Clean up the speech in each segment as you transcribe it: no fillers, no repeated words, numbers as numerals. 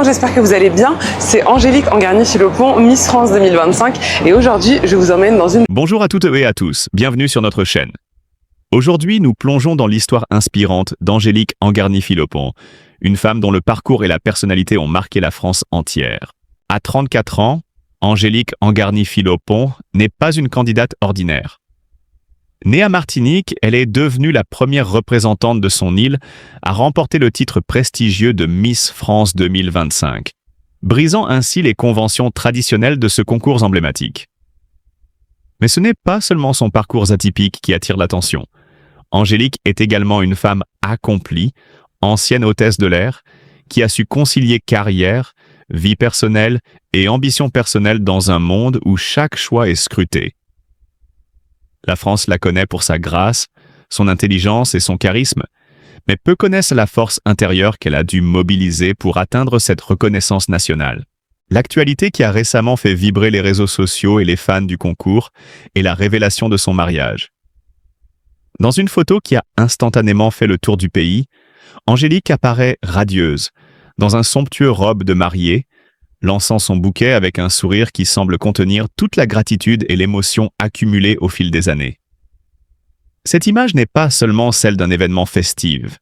J'espère que vous allez bien, c'est Angélique Angarny-Philopon, Miss France 2025 et aujourd'hui je vous emmène dans une... Bonjour à toutes et à tous, bienvenue sur notre chaîne. Aujourd'hui nous plongeons dans l'histoire inspirante d'Angélique Angarny-Philopon, une femme dont le parcours et la personnalité ont marqué la France entière. À 34 ans, Angélique Angarny-Philopon n'est pas une candidate ordinaire. Née à Martinique, elle est devenue la première représentante de son île à remporter le titre prestigieux de Miss France 2025, brisant ainsi les conventions traditionnelles de ce concours emblématique. Mais ce n'est pas seulement son parcours atypique qui attire l'attention. Angélique est également une femme accomplie, ancienne hôtesse de l'air, qui a su concilier carrière, vie personnelle et ambition personnelle dans un monde où chaque choix est scruté. La France la connaît pour sa grâce, son intelligence et son charisme, mais peu connaissent la force intérieure qu'elle a dû mobiliser pour atteindre cette reconnaissance nationale. L'actualité qui a récemment fait vibrer les réseaux sociaux et les fans du concours est la révélation de son mariage. Dans une photo qui a instantanément fait le tour du pays, Angélique apparaît radieuse, dans un somptueux robe de mariée, lançant son bouquet avec un sourire qui semble contenir toute la gratitude et l'émotion accumulées au fil des années. Cette image n'est pas seulement celle d'un événement festif.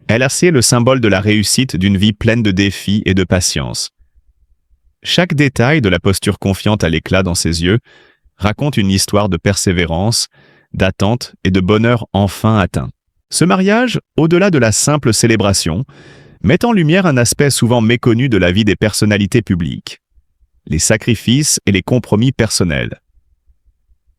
Elle est le symbole de la réussite d'une vie pleine de défis et de patience. Chaque détail de la posture confiante à l'éclat dans ses yeux raconte une histoire de persévérance, d'attente et de bonheur enfin atteint. Ce mariage, au-delà de la simple célébration, met en lumière un aspect souvent méconnu de la vie des personnalités publiques, les sacrifices et les compromis personnels.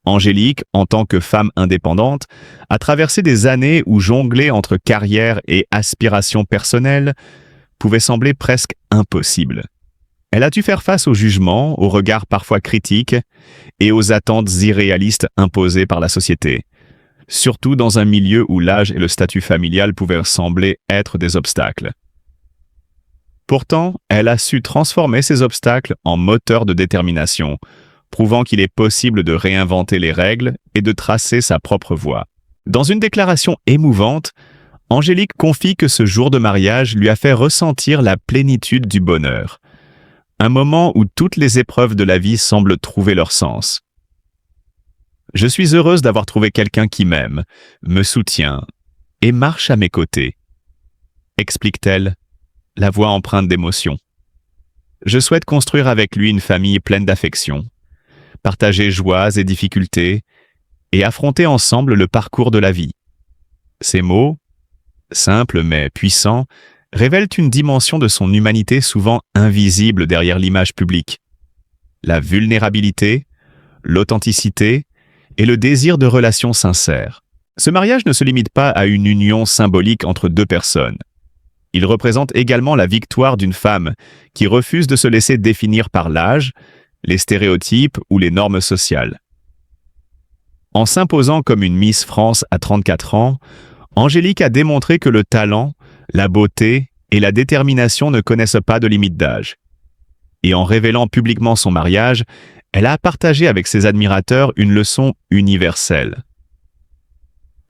Angélique, en tant que femme indépendante, a traversé des années où jongler entre carrière et aspirations personnelles pouvait sembler presque impossible. Elle a dû faire face aux jugements, aux regards parfois critiques et aux attentes irréalistes imposées par la société, surtout dans un milieu où l'âge et le statut familial pouvaient sembler être des obstacles. Pourtant, elle a su transformer ces obstacles en moteur de détermination, prouvant qu'il est possible de réinventer les règles et de tracer sa propre voie. Dans une déclaration émouvante, Angélique confie que ce jour de mariage lui a fait ressentir la plénitude du bonheur, un moment où toutes les épreuves de la vie semblent trouver leur sens. « Je suis heureuse d'avoir trouvé quelqu'un qui m'aime, me soutient et marche à mes côtés », explique-t-elle, la voix empreinte d'émotion. Je souhaite construire avec lui une famille pleine d'affection, partager joies et difficultés, et affronter ensemble le parcours de la vie. Ces mots, simples mais puissants, révèlent une dimension de son humanité souvent invisible derrière l'image publique. La vulnérabilité, l'authenticité et le désir de relations sincères. Ce mariage ne se limite pas à une union symbolique entre deux personnes. Il représente également la victoire d'une femme qui refuse de se laisser définir par l'âge, les stéréotypes ou les normes sociales. En s'imposant comme une Miss France à 34 ans, Angélique a démontré que le talent, la beauté et la détermination ne connaissent pas de limite d'âge. Et en révélant publiquement son mariage, elle a partagé avec ses admirateurs une leçon universelle.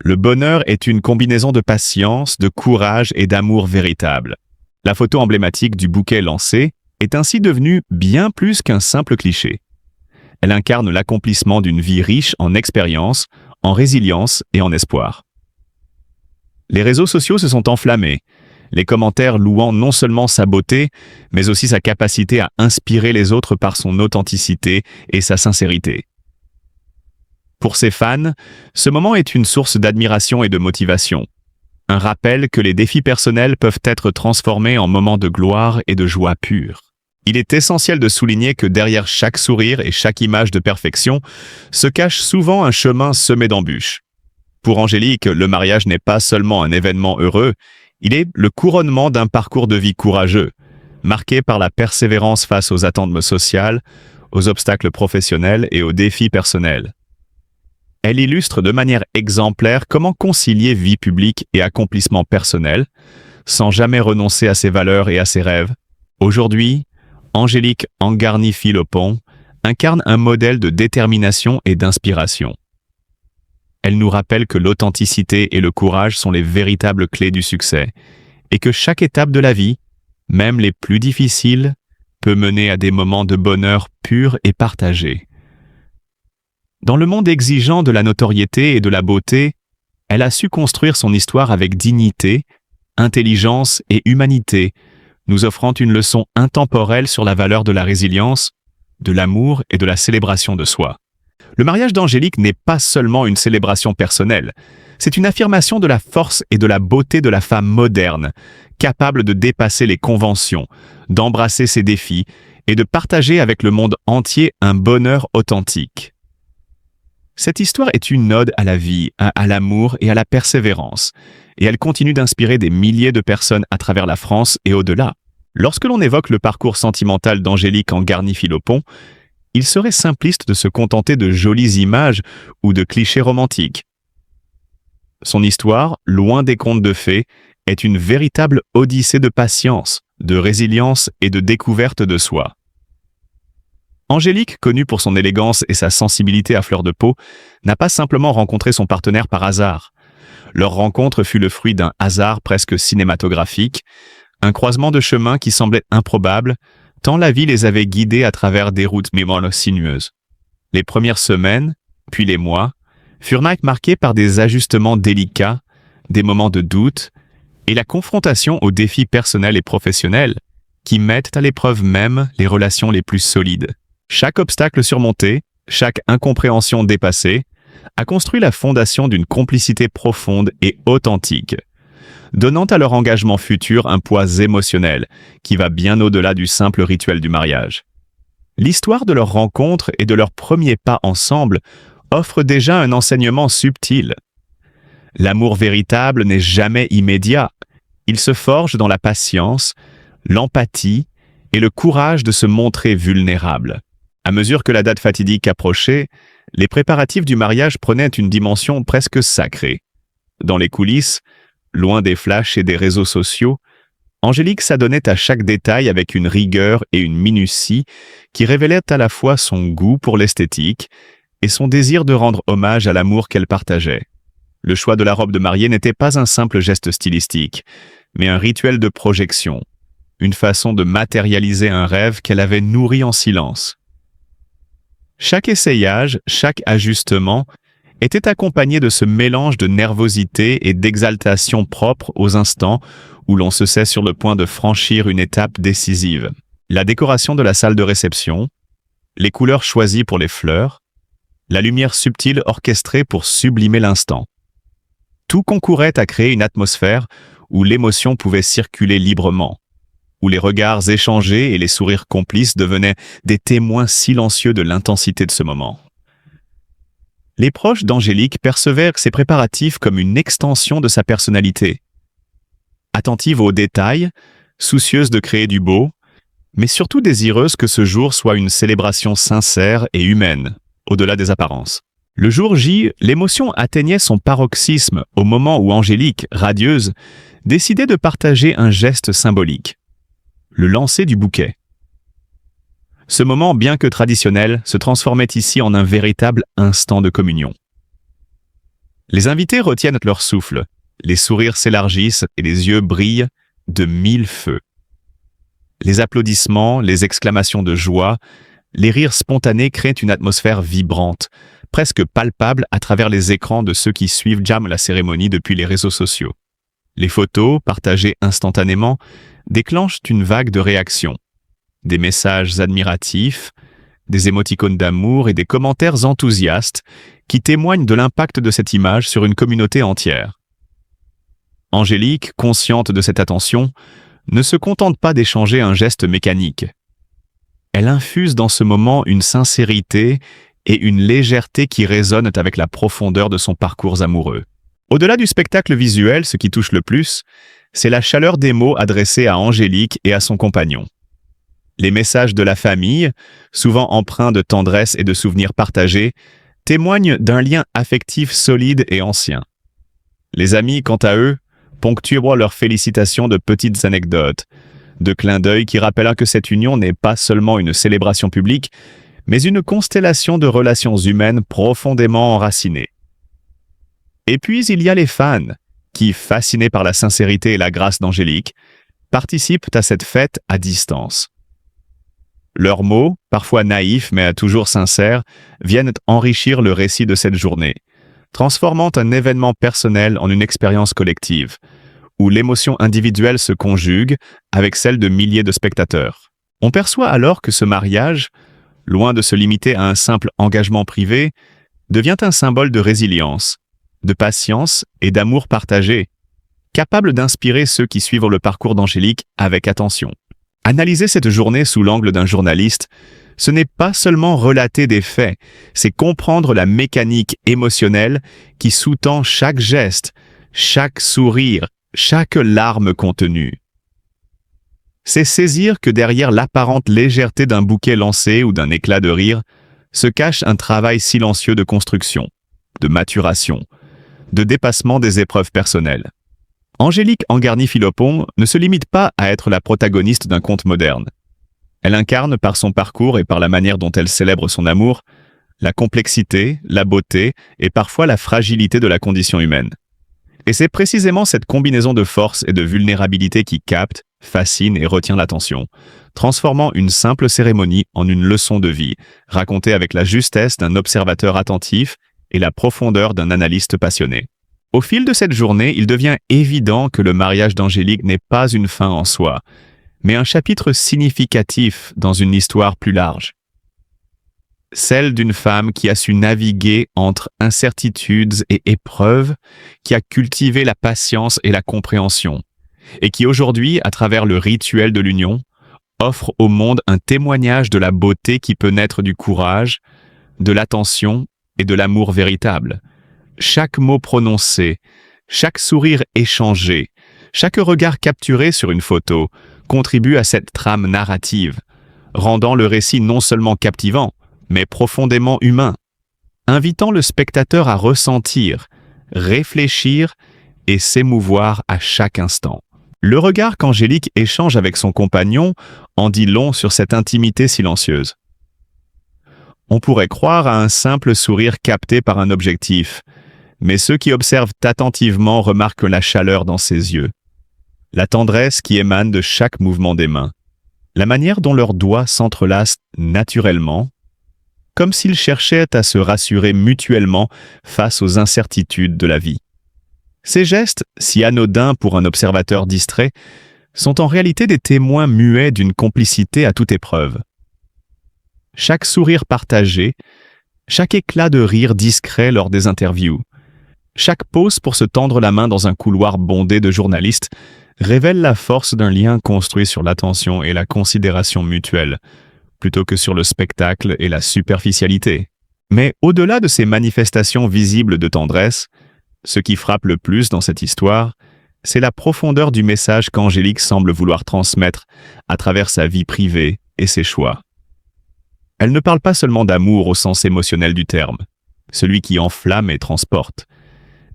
Le bonheur est une combinaison de patience, de courage et d'amour véritable. La photo emblématique du bouquet lancé est ainsi devenue bien plus qu'un simple cliché. Elle incarne l'accomplissement d'une vie riche en expérience, en résilience et en espoir. Les réseaux sociaux se sont enflammés, les commentaires louant non seulement sa beauté, mais aussi sa capacité à inspirer les autres par son authenticité et sa sincérité. Pour ses fans, ce moment est une source d'admiration et de motivation. Un rappel que les défis personnels peuvent être transformés en moments de gloire et de joie pure. Il est essentiel de souligner que derrière chaque sourire et chaque image de perfection se cache souvent un chemin semé d'embûches. Pour Angélique, le mariage n'est pas seulement un événement heureux, il est le couronnement d'un parcours de vie courageux, marqué par la persévérance face aux attentes sociales, aux obstacles professionnels et aux défis personnels. Elle illustre de manière exemplaire comment concilier vie publique et accomplissement personnel, sans jamais renoncer à ses valeurs et à ses rêves. Aujourd'hui, Angélique Angarny-Philopon incarne un modèle de détermination et d'inspiration. Elle nous rappelle que l'authenticité et le courage sont les véritables clés du succès, et que chaque étape de la vie, même les plus difficiles, peut mener à des moments de bonheur pur et partagé. Dans le monde exigeant de la notoriété et de la beauté, elle a su construire son histoire avec dignité, intelligence et humanité, nous offrant une leçon intemporelle sur la valeur de la résilience, de l'amour et de la célébration de soi. Le mariage d'Angélique n'est pas seulement une célébration personnelle, c'est une affirmation de la force et de la beauté de la femme moderne, capable de dépasser les conventions, d'embrasser ses défis et de partager avec le monde entier un bonheur authentique. Cette histoire est une ode à la vie, à l'amour et à la persévérance, et elle continue d'inspirer des milliers de personnes à travers la France et au-delà. Lorsque l'on évoque le parcours sentimental d'Angélique en Garny-Philopon, il serait simpliste de se contenter de jolies images ou de clichés romantiques. Son histoire, loin des contes de fées, est une véritable odyssée de patience, de résilience et de découverte de soi. Angélique, connue pour son élégance et sa sensibilité à fleur de peau, n'a pas simplement rencontré son partenaire par hasard. Leur rencontre fut le fruit d'un hasard presque cinématographique, un croisement de chemins qui semblait improbable, tant la vie les avait guidés à travers des routes mémorables sinueuses. Les premières semaines, puis les mois, furent marqués par des ajustements délicats, des moments de doute, et la confrontation aux défis personnels et professionnels qui mettent à l'épreuve même les relations les plus solides. Chaque obstacle surmonté, chaque incompréhension dépassée, a construit la fondation d'une complicité profonde et authentique, donnant à leur engagement futur un poids émotionnel qui va bien au-delà du simple rituel du mariage. L'histoire de leur rencontre et de leurs premiers pas ensemble offre déjà un enseignement subtil. L'amour véritable n'est jamais immédiat. Il se forge dans la patience, l'empathie et le courage de se montrer vulnérable. À mesure que la date fatidique approchait, les préparatifs du mariage prenaient une dimension presque sacrée. Dans les coulisses, loin des flashs et des réseaux sociaux, Angélique s'adonnait à chaque détail avec une rigueur et une minutie qui révélaient à la fois son goût pour l'esthétique et son désir de rendre hommage à l'amour qu'elle partageait. Le choix de la robe de mariée n'était pas un simple geste stylistique, mais un rituel de projection, une façon de matérialiser un rêve qu'elle avait nourri en silence. Chaque essayage, chaque ajustement était accompagné de ce mélange de nervosité et d'exaltation propre aux instants où l'on se sait sur le point de franchir une étape décisive. La décoration de la salle de réception, les couleurs choisies pour les fleurs, la lumière subtile orchestrée pour sublimer l'instant. Tout concourait à créer une atmosphère où l'émotion pouvait circuler librement, où les regards échangés et les sourires complices devenaient des témoins silencieux de l'intensité de ce moment. Les proches d'Angélique percevèrent ces préparatifs comme une extension de sa personnalité. Attentive aux détails, soucieuse de créer du beau, mais surtout désireuse que ce jour soit une célébration sincère et humaine, au-delà des apparences. Le jour J, l'émotion atteignait son paroxysme au moment où Angélique, radieuse, décidait de partager un geste symbolique. Le lancer du bouquet. Ce moment, bien que traditionnel, se transformait ici en un véritable instant de communion. Les invités retiennent leur souffle, les sourires s'élargissent et les yeux brillent de 1000 feux. Les applaudissements, les exclamations de joie, les rires spontanés créent une atmosphère vibrante, presque palpable à travers les écrans de ceux qui suivent la cérémonie depuis les réseaux sociaux. Les photos, partagées instantanément, déclenchent une vague de réactions. Des messages admiratifs, des émoticônes d'amour et des commentaires enthousiastes qui témoignent de l'impact de cette image sur une communauté entière. Angélique, consciente de cette attention, ne se contente pas d'échanger un geste mécanique. Elle infuse dans ce moment une sincérité et une légèreté qui résonnent avec la profondeur de son parcours amoureux. Au-delà du spectacle visuel, ce qui touche le plus, c'est la chaleur des mots adressés à Angélique et à son compagnon. Les messages de la famille, souvent empreints de tendresse et de souvenirs partagés, témoignent d'un lien affectif solide et ancien. Les amis, quant à eux, ponctuent leurs félicitations de petites anecdotes, de clins d'œil qui rappellent que cette union n'est pas seulement une célébration publique, mais une constellation de relations humaines profondément enracinées. Et puis il y a les fans, qui, fascinés par la sincérité et la grâce d'Angélique, participent à cette fête à distance. Leurs mots, parfois naïfs mais toujours sincères, viennent enrichir le récit de cette journée, transformant un événement personnel en une expérience collective, où l'émotion individuelle se conjugue avec celle de milliers de spectateurs. On perçoit alors que ce mariage, loin de se limiter à un simple engagement privé, devient un symbole de résilience, de patience et d'amour partagé, capable d'inspirer ceux qui suivent le parcours d'Angélique avec attention. Analyser cette journée sous l'angle d'un journaliste, ce n'est pas seulement relater des faits, c'est comprendre la mécanique émotionnelle qui sous-tend chaque geste, chaque sourire, chaque larme contenue. C'est saisir que derrière l'apparente légèreté d'un bouquet lancé ou d'un éclat de rire, se cache un travail silencieux de construction, de maturation, de dépassement des épreuves personnelles. Angélique Angarny-Philopon ne se limite pas à être la protagoniste d'un conte moderne. Elle incarne par son parcours et par la manière dont elle célèbre son amour, la complexité, la beauté et parfois la fragilité de la condition humaine. Et c'est précisément cette combinaison de force et de vulnérabilité qui capte, fascine et retient l'attention, transformant une simple cérémonie en une leçon de vie, racontée avec la justesse d'un observateur attentif et la profondeur d'un analyste passionné. Au fil de cette journée, il devient évident que le mariage d'Angélique n'est pas une fin en soi, mais un chapitre significatif dans une histoire plus large. Celle d'une femme qui a su naviguer entre incertitudes et épreuves, qui a cultivé la patience et la compréhension, et qui aujourd'hui, à travers le rituel de l'union, offre au monde un témoignage de la beauté qui peut naître du courage, de l'attention et de l'amour véritable. Chaque mot prononcé, chaque sourire échangé, chaque regard capturé sur une photo contribue à cette trame narrative, rendant le récit non seulement captivant, mais profondément humain, invitant le spectateur à ressentir, réfléchir et s'émouvoir à chaque instant. Le regard qu'Angélique échange avec son compagnon en dit long sur cette intimité silencieuse. On pourrait croire à un simple sourire capté par un objectif, mais ceux qui observent attentivement remarquent la chaleur dans ses yeux, la tendresse qui émane de chaque mouvement des mains, la manière dont leurs doigts s'entrelacent naturellement, comme s'ils cherchaient à se rassurer mutuellement face aux incertitudes de la vie. Ces gestes, si anodins pour un observateur distrait, sont en réalité des témoins muets d'une complicité à toute épreuve. Chaque sourire partagé, chaque éclat de rire discret lors des interviews, chaque pause pour se tendre la main dans un couloir bondé de journalistes révèle la force d'un lien construit sur l'attention et la considération mutuelle, plutôt que sur le spectacle et la superficialité. Mais au-delà de ces manifestations visibles de tendresse, ce qui frappe le plus dans cette histoire, c'est la profondeur du message qu'Angélique semble vouloir transmettre à travers sa vie privée et ses choix. Elle ne parle pas seulement d'amour au sens émotionnel du terme, celui qui enflamme et transporte,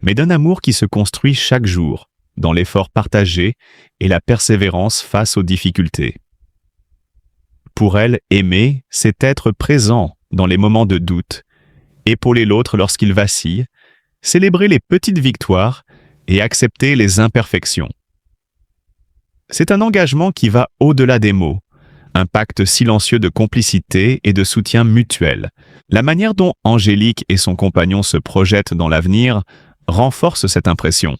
mais d'un amour qui se construit chaque jour, dans l'effort partagé et la persévérance face aux difficultés. Pour elle, aimer, c'est être présent dans les moments de doute, épauler l'autre lorsqu'il vacille, célébrer les petites victoires et accepter les imperfections. C'est un engagement qui va au-delà des mots, un pacte silencieux de complicité et de soutien mutuel. La manière dont Angélique et son compagnon se projettent dans l'avenir renforce cette impression.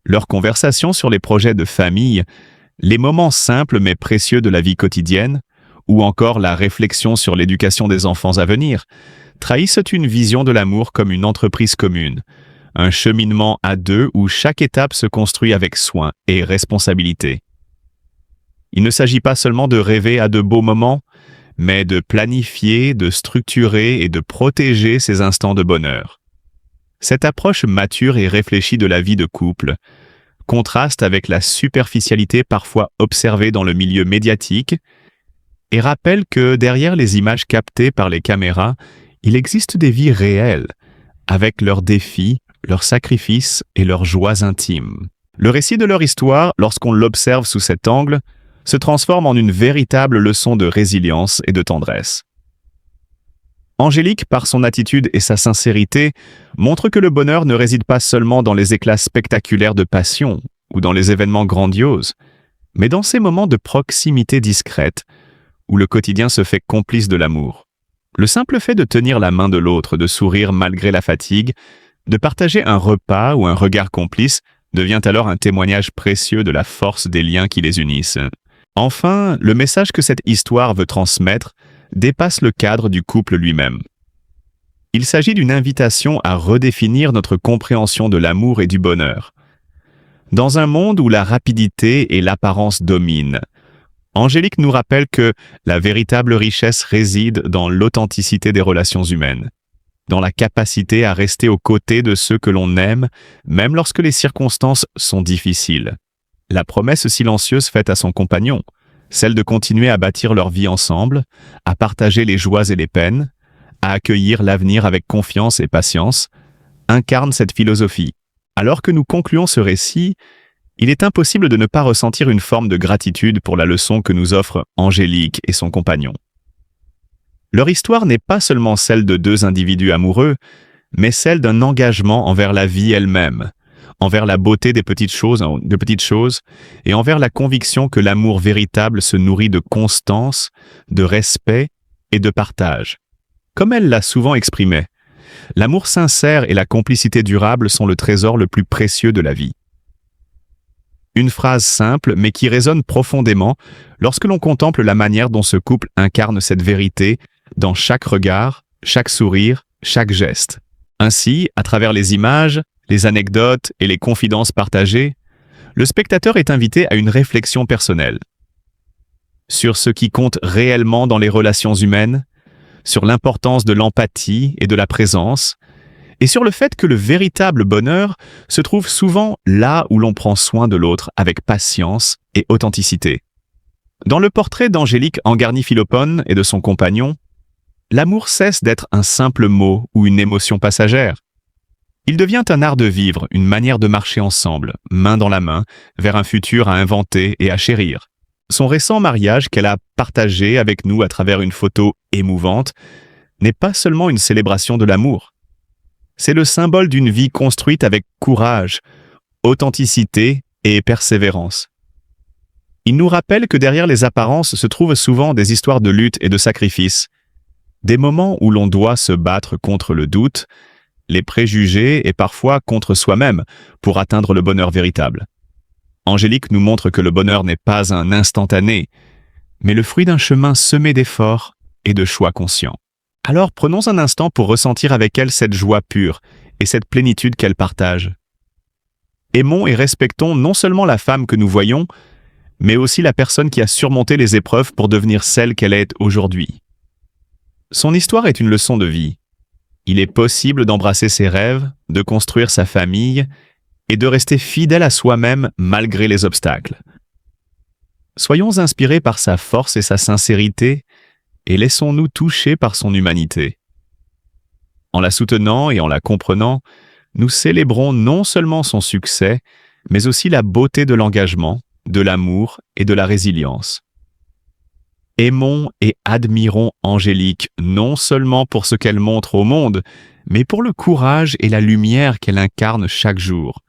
Leurs conversations sur les projets de famille, les moments simples mais précieux de la vie quotidienne, ou encore la réflexion sur l'éducation des enfants à venir, trahissent une vision de l'amour comme une entreprise commune, un cheminement à deux où chaque étape se construit avec soin et responsabilité. Il ne s'agit pas seulement de rêver à de beaux moments, mais de planifier, de structurer et de protéger ces instants de bonheur. Cette approche mature et réfléchie de la vie de couple contraste avec la superficialité parfois observée dans le milieu médiatique et rappelle que derrière les images captées par les caméras, il existe des vies réelles, avec leurs défis, leurs sacrifices et leurs joies intimes. Le récit de leur histoire, lorsqu'on l'observe sous cet angle, se transforme en une véritable leçon de résilience et de tendresse. Angélique, par son attitude et sa sincérité, montre que le bonheur ne réside pas seulement dans les éclats spectaculaires de passion ou dans les événements grandioses, mais dans ces moments de proximité discrète, où le quotidien se fait complice de l'amour. Le simple fait de tenir la main de l'autre, de sourire malgré la fatigue, de partager un repas ou un regard complice, devient alors un témoignage précieux de la force des liens qui les unissent. Enfin, le message que cette histoire veut transmettre dépasse le cadre du couple lui-même. Il s'agit d'une invitation à redéfinir notre compréhension de l'amour et du bonheur. Dans un monde où la rapidité et l'apparence dominent, Angélique nous rappelle que la véritable richesse réside dans l'authenticité des relations humaines, dans la capacité à rester aux côtés de ceux que l'on aime, même lorsque les circonstances sont difficiles. La promesse silencieuse faite à son compagnon, celle de continuer à bâtir leur vie ensemble, à partager les joies et les peines, à accueillir l'avenir avec confiance et patience, incarne cette philosophie. Alors que nous concluons ce récit, il est impossible de ne pas ressentir une forme de gratitude pour la leçon que nous offrent Angélique et son compagnon. Leur histoire n'est pas seulement celle de deux individus amoureux, mais celle d'un engagement envers la vie elle-même, envers la beauté des petites choses et envers la conviction que l'amour véritable se nourrit de constance, de respect et de partage. Comme elle l'a souvent exprimé, l'amour sincère et la complicité durable sont le trésor le plus précieux de la vie. Une phrase simple, mais qui résonne profondément lorsque l'on contemple la manière dont ce couple incarne cette vérité dans chaque regard, chaque sourire, chaque geste. Ainsi, à travers les images, les anecdotes et les confidences partagées, le spectateur est invité à une réflexion personnelle sur ce qui compte réellement dans les relations humaines, sur l'importance de l'empathie et de la présence, et sur le fait que le véritable bonheur se trouve souvent là où l'on prend soin de l'autre avec patience et authenticité. Dans le portrait d'Angélique Angarny-Philopon et de son compagnon, l'amour cesse d'être un simple mot ou une émotion passagère. Il devient un art de vivre, une manière de marcher ensemble, main dans la main, vers un futur à inventer et à chérir. Son récent mariage qu'elle a partagé avec nous à travers une photo émouvante n'est pas seulement une célébration de l'amour. C'est le symbole d'une vie construite avec courage, authenticité et persévérance. Il nous rappelle que derrière les apparences se trouvent souvent des histoires de lutte et de sacrifice, des moments où l'on doit se battre contre le doute, les préjugés et parfois contre soi-même pour atteindre le bonheur véritable. Angélique nous montre que le bonheur n'est pas un instantané, mais le fruit d'un chemin semé d'efforts et de choix conscients. Alors prenons un instant pour ressentir avec elle cette joie pure et cette plénitude qu'elle partage. Aimons et respectons non seulement la femme que nous voyons, mais aussi la personne qui a surmonté les épreuves pour devenir celle qu'elle est aujourd'hui. Son histoire est une leçon de vie. Il est possible d'embrasser ses rêves, de construire sa famille et de rester fidèle à soi-même malgré les obstacles. Soyons inspirés par sa force et sa sincérité et laissons-nous toucher par son humanité. En la soutenant et en la comprenant, nous célébrons non seulement son succès, mais aussi la beauté de l'engagement, de l'amour et de la résilience. Aimons et admirons Angélique non seulement pour ce qu'elle montre au monde, mais pour le courage et la lumière qu'elle incarne chaque jour.